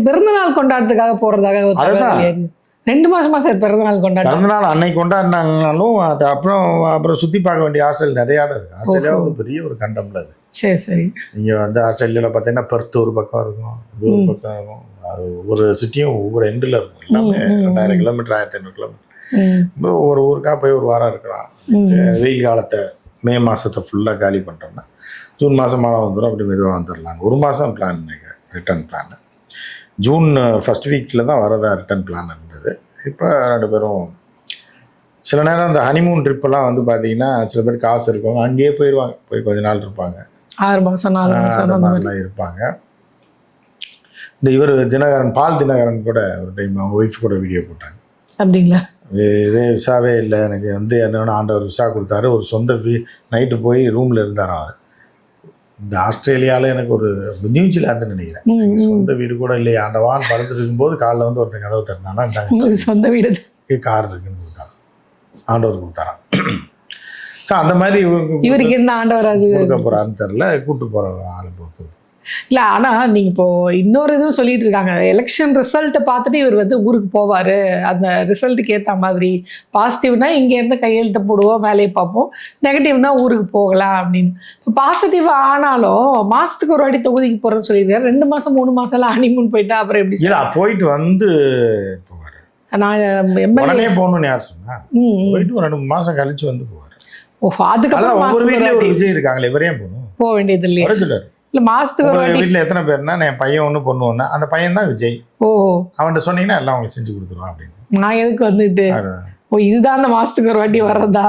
பிறந்தநாள் கொண்டாடுறதுக்காக போறதாக ஒரு தகவல் அதுதான். வெளியாகுது. 2 மாசமா சார் பிறந்தநாள் கொண்டாடுறாங்க. பிறந்தநாள் அன்னைக்கு கொண்டாடினாங்களும் அது அப்புறம் சுற்றி பார்க்க வேண்டிய ஹாஸ்டல் நிறைய இடம் இருக்குது. ஆஸ்திரேலியா ஒரு பெரிய ஒரு கண்டம்ல அது. சரி. நீங்கள் வந்து ஆஸ்திரேலியாவில் பார்த்தீங்கன்னா பெர்த் ஒரு பக்கம் இருக்கும், இது ஒரு பக்கம் இருக்கும். அது ஒவ்வொரு சிட்டியும் ஒவ்வொரு எண்டில் இருக்கும். எல்லாமே 2000 கிலோமீட்டர் 1500 கிலோமீட்டர். ஒவ்வொரு ஊருக்காக போய் ஒரு வாரம் இருக்கலாம். வெயில் காலத்தை மே மாதத்தை ஃபுல்லாக காலி பண்ணிட்டோம்னா ஜூன் மாதம் மழை வந்துடும், அப்படி மெதுவாக வந்துடலாங்க. ஒரு மாதம் plan return plan. June first வீக்கில் தான் வரதா ரிட்டர்ன் பிளான் இருந்தது. இப்போ 2 பேரும் சில நேரம் இந்த ஹனிமூன் ட்ரிப்பெல்லாம் வந்து பார்த்தீங்கன்னா சில பேர் காசு இருக்கவங்க அங்கேயே போயிடுவாங்க, போய் கொஞ்ச நாள் இருப்பாங்க, 6 மாசம் 4 மாசம் அந்த மாதிரிலாம் இருப்பாங்க. இந்த இவர் தினகரன், பால் தினகரன் கூட ஒரு டைம் அவங்க ஒய்ஃப் கூட வீடியோ போட்டாங்க. அப்படிங்களா? இதே விசாவே இல்லை எனக்கு வந்து என்னென்ன ஆண்டவர் விசா கொடுத்தாரு, ஒரு சொந்த நைட்டு போய் ரூமில் இருந்தார் அவர். இந்த ஆஸ்திரேலியாவில் எனக்கு ஒரு நியூஸில் இருந்து நினைக்கிறேன், சொந்த வீடு கூட இல்லை ஆண்டவான்னு படுத்துட்டு இருக்கும்போது காலைல வந்து ஒருத்தன் கதவை தட்டினானா சொந்த வீடு கார் இருக்குன்னு கொடுத்தாங்க, ஆண்டவர் கொடுத்தாரான். ஸோ அந்த மாதிரி இவருக்கு என்ன ஆண்டவர் அது கொடுக்க போகிறான்னு தெரில, கூப்பிட்டு போகிற ஆளை பொறுத்து. இல்லை, ஆனால் நீங்கள் இப்போது இன்னொரு இதுவும் சொல்லிட்டு இருக்காங்க, எலெக்ஷன் ரிசல்ட்டை பார்த்துட்டு இவர் வந்து ஊருக்கு போவார், அந்த ரிசல்ட்டுக்கு ஏற்ற மாதிரி பாசிட்டிவ்னா இங்கேருந்து கையெழுத்து போடுவோம், வேலையை பார்ப்போம், நெகட்டிவ்னா ஊருக்கு போகலாம் அப்படின்னு. இப்போ பாசிட்டிவ் ஆனாலும் மாதத்துக்கு ஒரு வாட்டி தொகுதிக்கு போகிறேன்னு சொல்லியிருக்காரு. 2 மாதம் 3 மாதம்லாம் ஹனிமூன் போயிட்டா அப்புறம் எப்படி? இல்லை, போயிட்டு வந்து போவார். நான் உடனே போகணும்னு யார் சொன்னா? போயிட்டு ஒரு 2 மாதம் கழிச்சு வந்து போவார். ஓஹோ, அதுக்கப்புறம் ஒவ்வொரு வீட்லேயே ஒரு விஜய் இருக்காங்களே, இவரே போகணும் போக வேண்டியது இல்லையா? இல்லை, மாதத்துக்கு ஒரு வாட்டி. வீட்டில் எத்தனை பேர்னா என் பையன் ஒன்று பொண்ணு ஒன்று, அந்த பையன் தான் விஜய். ஓ, அவன்கிட்ட சொன்னீங்கன்னா எல்லாம் அவங்களுக்கு செஞ்சு கொடுத்துருவான் அப்படின்னு. நான் எதுக்கு வந்துட்டு, ஓ இதுதான் அந்த மாதத்துக்கு ஒரு வாட்டி வர்றதா?